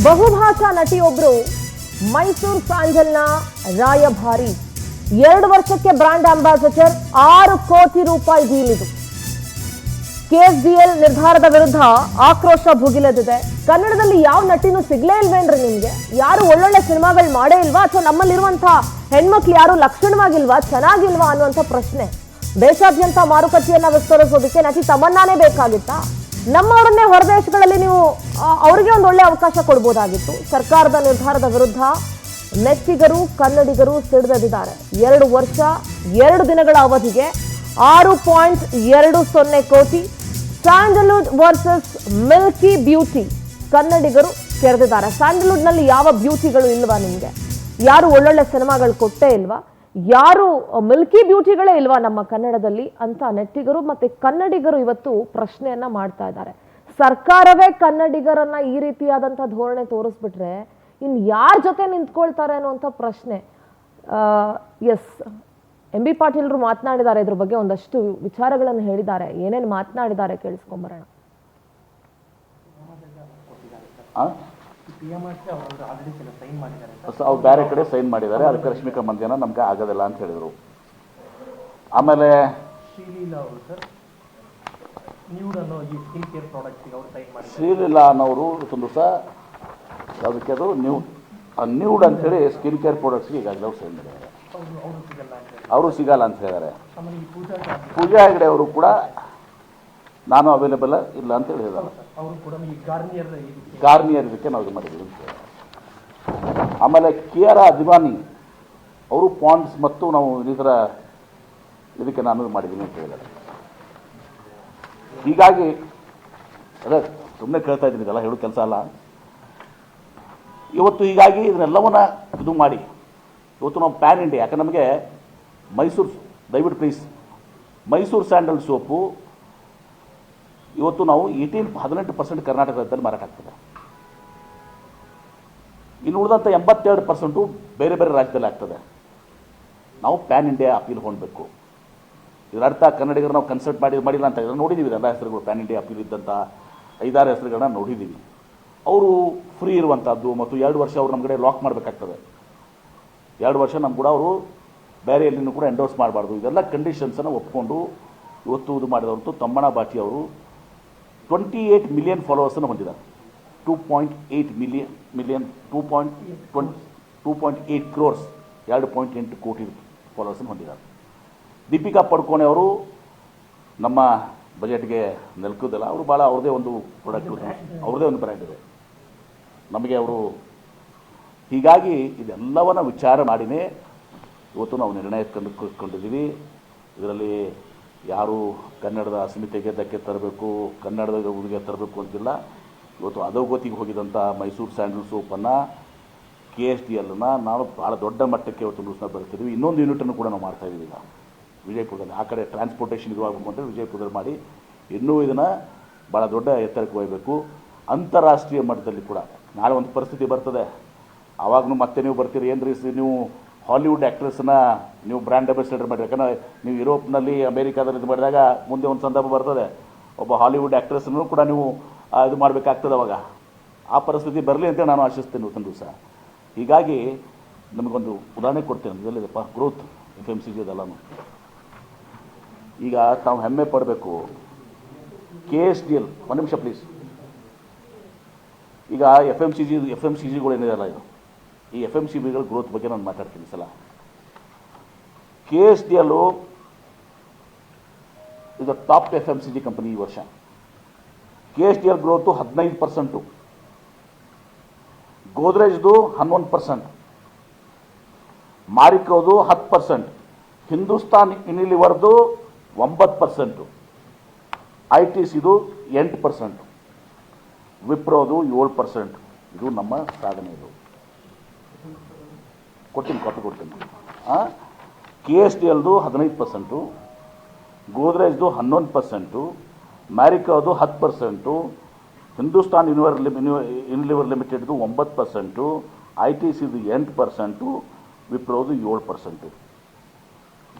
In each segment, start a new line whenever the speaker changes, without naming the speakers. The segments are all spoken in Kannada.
ಬಹುಭಾಷಾ ನಟಿಯೊಬ್ಬರು ಮೈಸೂರು ಸ್ಯಾಂಡಲ್ನ ರಾಯಭಾರಿ 2 ವರ್ಷಕ್ಕೆ ಬ್ರಾಂಡ್ ಅಂಬಾಸಿಡರ್ 6 ಕೋಟಿ ರೂಪಾಯಿ ಡೀಲ್ ಇದು. KSDL ನಿರ್ಧಾರದ ವಿರುದ್ಧ ಆಕ್ರೋಶ ಭುಗಿಲೆದಿದೆ. ಕನ್ನಡದಲ್ಲಿ ಯಾವ ನಟಿನೂ ಸಿಗ್ಲೇ ಇಲ್ವೇನ್ರಿ ನಿಮ್ಗೆ? ಯಾರು ಒಳ್ಳೊಳ್ಳೆ ಸಿನಿಮಾಗಳು ಮಾಡೇ ಇಲ್ವಾ ಅಥವಾ ನಮ್ಮಲ್ಲಿರುವಂತಹ ಹೆಣ್ಮಕ್ಳು ಯಾರು ಲಕ್ಷಣವಾಗಿಲ್ವಾ, ಚೆನ್ನಾಗಿಲ್ವಾ ಅನ್ನುವಂಥ ಪ್ರಶ್ನೆ. ದೇಶಾದ್ಯಂತ ಮಾರುಕಟ್ಟೆಯನ್ನ ವಿಸ್ತರಿಸೋದಕ್ಕೆ ನಟಿ ತಮನ್ನಾನೇ ಬೇಕಾಗಿತ್ತಾ? ನಮ್ಮವರನ್ನೇ ಹೊರದೇಶಗಳಲ್ಲಿ ನೀವು ಅವರಿಗೆ ಒಂದು ಒಳ್ಳೆ ಅವಕಾಶ ಕೊಡ್ಬೋದಾಗಿತ್ತು. ಸರ್ಕಾರದ ನಿರ್ಧಾರದ ವಿರುದ್ಧ ನೆಟ್ಟಿಗರು ಕನ್ನಡಿಗರು ಸಿಡಿದೆದ್ದಿದ್ದಾರೆ. 2 ವರ್ಷ 2 ದಿನಗಳ ಅವಧಿಗೆ 6.20 ಕೋಟಿ. ಸ್ಯಾಂಡಲ್ವುಡ್ ವರ್ಸಸ್ ಮಿಲ್ಕಿ ಬ್ಯೂಟಿ ಕನ್ನಡಿಗರು ಕೆರೆದಿದ್ದಾರೆ. ಸ್ಯಾಂಡಲ್ವುಡ್ನಲ್ಲಿ ಯಾವ ಬ್ಯೂಟಿಗಳು ಇಲ್ವಾ ನಿಮಗೆ? ಯಾರು ಒಳ್ಳೊಳ್ಳೆ ಸಿನಿಮಾಗಳು ಕೊಟ್ಟೇ ಇಲ್ವಾ? ಯಾರು ಮಿಲ್ಕಿ ಬ್ಯೂಟಿಗಳೇ ಇಲ್ವಾ ನಮ್ಮ ಕನ್ನಡದಲ್ಲಿ ಅಂತ ನೆಟ್ಟಿಗರು ಮತ್ತೆ ಕನ್ನಡಿಗರು ಇವತ್ತು ಪ್ರಶ್ನೆಯನ್ನ ಮಾಡ್ತಾ ಇದ್ದಾರೆ. ಸರ್ಕಾರವೇ ಕನ್ನಡಿಗರನ್ನ ಈ ರೀತಿಯಾದಂಥ ಧೋರಣೆ ತೋರಿಸ್ಬಿಟ್ರೆ ಇನ್ನು ಯಾರ ಜೊತೆ ನಿಂತ್ಕೊಳ್ತಾರೆ ಅನ್ನುವಂಥ ಪ್ರಶ್ನೆ. ಎಸ್, MB ಪಾಟೀಲ್ರು ಮಾತನಾಡಿದ್ದಾರೆ, ಇದ್ರ ಬಗ್ಗೆ ಒಂದಷ್ಟು ವಿಚಾರಗಳನ್ನು ಹೇಳಿದ್ದಾರೆ. ಏನೇನು ಮಾತನಾಡಿದ್ದಾರೆ ಕೇಳಿಸ್ಕೊಂಬರೋಣ.
ಅವ್ರು ಬೇರೆ ಕಡೆ ಸೈನ್ ಮಾಡಿದ್ದಾರೆ, ಅದಕ್ಕೆ ರಶ್ಮಿಕಾ ಮಂದಣ್ಣ ನಮ್ಗೆ ಆಗೋದಿಲ್ಲ ಅಂತ ಹೇಳಿದರು. ಆಮೇಲೆ ಶ್ರೀಲೀಲಾ ಅನ್ನೋರು ಒಂದು ದಿವಸ ಅದಕ್ಕೆ ಅದು ನ್ಯೂಡ್ ಅಂತೇಳಿ ಸ್ಕಿನ್ ಕೇರ್ ಪ್ರಾಡಕ್ಟ್ಸ್ಗೆ ಈಗಾಗಲೇ ಅವ್ರು ಸೈನ್ ಮಾಡಿದ್ದಾರೆ. ಅವರು ಸಿಗಲ್ಲ ಅಂತ ಹೇಳಿದ್ದಾರೆ. ಪೂಜಾ ಹೆಗಡೆ ಅವರು ಕೂಡ ನಾನು ಅವೈಲೇಬಲ್ ಇಲ್ಲ ಅಂತ ಹೇಳಿದ್ದಾರೆ. ಗಾರ್ನಿಯರ್ ಇದಕ್ಕೆ ನಾವು ಇದು ಮಾಡಿದ್ದೀವಿ ಅಂತ ಹೇಳಿ. ಆಮೇಲೆ ಕಿಯಾರಾ ಅದ್ವಾನಿ ಅವರು ಪಾಂಡ್ಸ್ ಮತ್ತು ನಾವು ಇದಕ್ಕೆ ನಾನು ಮಾಡಿದ್ದೀನಿ ಅಂತ ಹೇಳಿದ್ದಾರೆ. ಹೀಗಾಗಿ ಅದೇ ಸುಮ್ಮನೆ ಕೇಳ್ತಾ ಇದ್ದೀನಿ, ಇದೆಲ್ಲ ಹೇಳೋ ಕೆಲಸ ಅಲ್ಲ. ಇವತ್ತು ಹೀಗಾಗಿ ಇದನ್ನೆಲ್ಲವನ್ನ ಇದು ಮಾಡಿ ಇವತ್ತು ನಾವು ಪ್ಯಾನ್ ಇಂಡಿಯಾ, ಯಾಕಂದ್ರೆ ನಮಗೆ ಮೈಸೂರು, ದಯವಿಟ್ಟು ಪ್ಲೀಸ್, ಮೈಸೂರು ಸ್ಯಾಂಡಲ್ ಸೋಪು ಇವತ್ತು ನಾವು 18% ಕರ್ನಾಟಕದಲ್ಲಿ ಮಾರಾಟ ಆಗ್ತದೆ. ಇನ್ನು ಉಳಿದಂಥ 82% ಬೇರೆ ಬೇರೆ ರಾಜ್ಯದಲ್ಲಿ ಆಗ್ತದೆ. ನಾವು ಪ್ಯಾನ್ ಇಂಡಿಯಾ ಅಪೀಲ್ ಹೊಂದಬೇಕು. ಇದರ ಅರ್ಥ ಕನ್ನಡಿಗರು ನಾವು ಕನ್ಸಲ್ಟ್ ಮಾಡಿಲ್ಲ ಅಂತ ಹೇಳಿದ್ರೆ ನೋಡಿದ್ದೀವಿ. ಎಲ್ಲ ಹೆಸರುಗಳು ಪ್ಯಾನ್ ಇಂಡಿಯಾ ಅಪೀಲ್ ಇದ್ದಂಥ 5-6 ಹೆಸರುಗಳನ್ನ ನೋಡಿದ್ದೀವಿ. ಅವರು ಫ್ರೀ ಇರುವಂಥದ್ದು ಮತ್ತು 2 ವರ್ಷ ಅವ್ರು ನಮ್ಮ ಕಡೆ ಲಾಕ್ ಮಾಡಬೇಕಾಗ್ತದೆ. 2 ವರ್ಷ ನಮ್ಮ ಕೂಡ ಅವರು ಬೇರೆ ಎಲ್ಲಿನೂ ಕೂಡ ಎಂಡೋರ್ಸ್ ಮಾಡಬಾರ್ದು. ಇದೆಲ್ಲ ಕಂಡೀಷನ್ಸನ್ನು ಒಪ್ಕೊಂಡು ಇವತ್ತು ಇದು ಮಾಡಿದವಂತೂ ತಮ್ಮಣ್ಣ ಬಾಟಿ ಅವರು 28 ಮಿಲಿಯನ್ ಫಾಲೋವರ್ಸನ್ನು ಹೊಂದಿದ್ದಾರೆ. 2.8 ಕ್ರೋರ್ಸ್ 2.8 ಕೋಟಿ ಫಾಲೋವರ್ಸನ್ನು ಹೊಂದಿದ್ದಾರೆ. ದೀಪಿಕಾ ಪಡುಕೋಣೆ ಅವರು ನಮ್ಮ ಬಜೆಟ್ಗೆ ನಿಲ್ಕೋದಿಲ್ಲ. ಅವರು ಭಾಳ ಅವ್ರದ್ದೇ ಒಂದು ಪ್ರಾಡಕ್ಟ್, ಅವ್ರದ್ದೇ ಒಂದು ಬ್ರ್ಯಾಂಡ್ ಇದೆ ನಮಗೆ ಅವರು. ಹೀಗಾಗಿ ಇದೆಲ್ಲವನ್ನ ವಿಚಾರ ಮಾಡಿನೇ ಇವತ್ತು ನಾವು ನಿರ್ಣಯ ಕೊಂಡಿದ್ದೀವಿ. ಇದರಲ್ಲಿ ಯಾರು ಕನ್ನಡದ ಅಸ್ಮಿತೆಗೆ ಧಕ್ಕೆ ತರಬೇಕು, ಕನ್ನಡದ ಹುಡುಗೆ ತರಬೇಕು ಅಂತಿಲ್ಲ. ಇವತ್ತು ಅಧೋಗತಿಗೆ ಹೋಗಿದಂಥ ಮೈಸೂರು ಸ್ಯಾಂಡಲ್ ಸೋಪನ್ನು KSDLನ ನಾವು ಭಾಳ ದೊಡ್ಡ ಮಟ್ಟಕ್ಕೆ ಇವತ್ತು ನ್ಯೂಸ್ನ ಬರ್ತಿದ್ದೀವಿ. ಇನ್ನೊಂದು ಯೂನಿಟನ್ನು ಕೂಡ ನಾವು ಮಾಡ್ತಾಯಿದ್ದೀವಿ ಈಗ ವಿಜಯಪುರದಲ್ಲಿ. ಆ ಕಡೆ ಟ್ರಾನ್ಸ್ಪೋರ್ಟೇಷನ್ ಇದು ಆಗಬೇಕು ಅಂತ ವಿಜಯಪುರದಲ್ಲಿ ಮಾಡಿ ಇನ್ನೂ ಇದನ್ನು ಭಾಳ ದೊಡ್ಡ ಎತ್ತರಕ್ಕೆ ಹೋಗಬೇಕು. ಅಂತಾರಾಷ್ಟ್ರೀಯ ಮಟ್ಟದಲ್ಲಿ ಕೂಡ ನಾಳೆ ಒಂದು ಪರಿಸ್ಥಿತಿ ಬರ್ತದೆ, ಆವಾಗೂ ಮತ್ತೆ ನೀವು ಬರ್ತೀರಿ, ಏನು ರೀ ನೀವು ಹಾಲಿವುಡ್ ಆ್ಯಕ್ಟ್ರೆಸ್ನ ನೀವು ಬ್ರ್ಯಾಂಡ್ ಅಂಬಾಸಿಡರ್ ಮಾಡಿ. ಯಾಕಂದರೆ ನೀವು ಯುರೋಪ್ನಲ್ಲಿ ಅಮೇರಿಕಾದಲ್ಲಿ ಇದು ಮಾಡಿದಾಗ ಮುಂದೆ ಒಂದು ಸಂದರ್ಭ ಬರ್ತದೆ, ಒಬ್ಬ ಹಾಲಿವುಡ್ ಆ್ಯಕ್ಟ್ರೆಸ್ನೂ ಕೂಡ ನೀವು ಇದು ಮಾಡಬೇಕಾಗ್ತದೆ. ಅವಾಗ ಆ ಪರಿಸ್ಥಿತಿ ಬರಲಿ ಅಂತ ನಾನು ಆಶಿಸ್ತೇನೆ ಇವತ್ತೊಂದು ದಿವಸ. ಹೀಗಾಗಿ ನಮಗೊಂದು ಉದಾಹರಣೆ ಕೊಡ್ತೇನೆ. ಇದಲ್ಲಿದೆಪ್ಪ ಗ್ರೋತ್ FMCG ಅದೆಲ್ಲನೂ. ಈಗ ತಾವು ಹೆಮ್ಮೆ ಪಡಬೇಕು. KSDL, ಒಂದು ನಿಮಿಷ ಪ್ಲೀಸ್. ಈಗ FMCGಗಳು ಏನಿದೆಯಲ್ಲ, ಈ FMCGಗಳ ಗ್ರೋತ್ ಬಗ್ಗೆ ನಾನು ಮಾತಾಡ್ತೀನಿ ಸಲ. KSDL ಇದು ಟಾಪ್ FMCG ಕಂಪನಿ ಈ ವರ್ಷ. KSDL ಗ್ರೋತು 15%, ಗೋದ್ರೇಜ್ದು 11%, ಮಾರಿಕೋದು 10%, ಹಿಂದೂಸ್ತಾನ್ ಯುನಿಲಿವರ್ದು 9%, ITCದು 8%, ವಿಪ್ರೋದು 7%. ಇದು ನಮ್ಮ ಸಾಧನೆ. ಇದು ಕಾಪಿ ಕೊಡ್ತೀನಿ. KSDLದು 15%, ಗೋದ್ರೇಜ್ದು 11%, ಮ್ಯಾರಿಕೋದು 10%, ಹಿಂದೂಸ್ತಾನ್ ಯುನಿಲಿವರ್ ಲಿಮಿಟೆಡ್ದು 9%, ITCದು 8%, ವಿಪ್ರೋದು 7%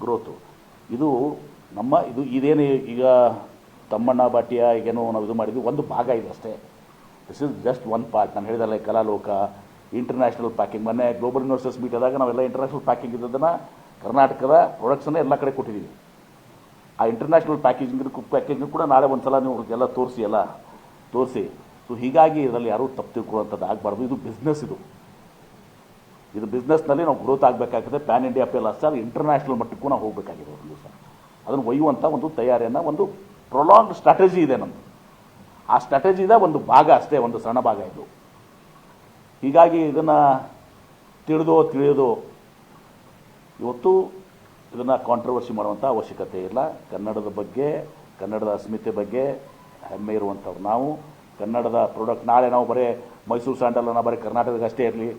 ಗ್ರೋತು. ಇದು ಇದೇನು ಈಗ ತಮ್ಮಣ್ಣ ಬಾಟಿಯ ಈಗೇನೋ ನಾವು ಇದು ಮಾಡಿದ್ವಿ, ಒಂದು ಭಾಗ ಇದೆ ಅಷ್ಟೇ. This is just one part. ನಾನು ಹೇಳಿದಲ್ಲ ಕಲಾಲೋಕ, ಇಂಟರ್ನ್ಯಾಷನಲ್ ಪ್ಯಾಕಿಂಗ್. ಮೊನ್ನೆ ಗ್ಲೋಬಲ್ ಇನ್ವೆಸ್ಟರ್ಸ್ ಮೀಟ್ ಆದಾಗ ನಾವೆಲ್ಲ ಇಂಟರ್ನ್ಯಾಷನಲ್ ಪ್ಯಾಕಿಂಗ್ ಇದ್ದದನ್ನು ಕರ್ನಾಟಕದ ಪ್ರೊಡಕ್ಟ್ಸನ್ನೇ ಎಲ್ಲ ಕಡೆ ಕೊಟ್ಟಿದ್ದೀವಿ. ಆ ಇಂಟರ್ನ್ಯಾಷನಲ್ ಪ್ಯಾಕೇಜಿಂಗ್ ಕೂಡ ನಾಳೆ ಒಂದು ಸಲ ನೀವು ಎಲ್ಲ ತೋರಿಸಿ. ಸೊ ಹೀಗಾಗಿ ಇದರಲ್ಲಿ ಯಾರೂ ತಪ್ಪು ತಿಳ್ಕೊಳ್ಳೋಂಥದ್ದು ಆಗಬಾರ್ದು. ಇದು ಬಿಸ್ನೆಸ್. ಇದು ಬಿಸ್ನೆಸ್ನಲ್ಲಿ ನಾವು ಗ್ರೋತ್ ಆಗಬೇಕಾಗಿದೆ. ಪ್ಯಾನ್ ಇಂಡಿಯಾ ಪೇಲ್ ಅಷ್ಟೇ ಇಂಟರ್ನ್ಯಾಷನಲ್ ಮಟ್ಟಕ್ಕೂ ನಾವು ಹೋಗಬೇಕಾಗಿದೆ ಒಂದು ದಿವಸ. ಅದನ್ನು ಒಯ್ಯುವಂಥ ಒಂದು ತಯಾರಿಯನ್ನು, ಒಂದು ಪ್ರೊಲಾಂಗ್ ಸ್ಟ್ರಾಟಜಿ ಇದೆ ನಮ್ಮದು. ಆ ಸ್ಟ್ರಾಟಜಿದ ಒಂದು ಭಾಗ ಅಷ್ಟೇ, ಒಂದು ಸಣ್ಣ ಭಾಗ ಇದು. ಹೀಗಾಗಿ ಇದನ್ನು ತಿಳಿಯೋದು ಇವತ್ತು ಇದನ್ನು ಕಾಂಟ್ರವರ್ಸಿ ಮಾಡುವಂಥ ಅವಶ್ಯಕತೆ ಇಲ್ಲ. ಕನ್ನಡದ ಬಗ್ಗೆ, ಕನ್ನಡದ ಅಸ್ಮಿತೆ ಬಗ್ಗೆ ಹೆಮ್ಮೆ ಇರುವಂಥವ್ರು ನಾವು. ಕನ್ನಡದ ಪ್ರಾಡಕ್ಟ್ ನಾಳೆ ನಾವು ಬರೀ ಮೈಸೂರು ಸ್ಯಾಂಡಲನ್ನು ಬರೀ ಕರ್ನಾಟಕಕ್ಕೆ ಅಷ್ಟೇ ಇರಲಿ,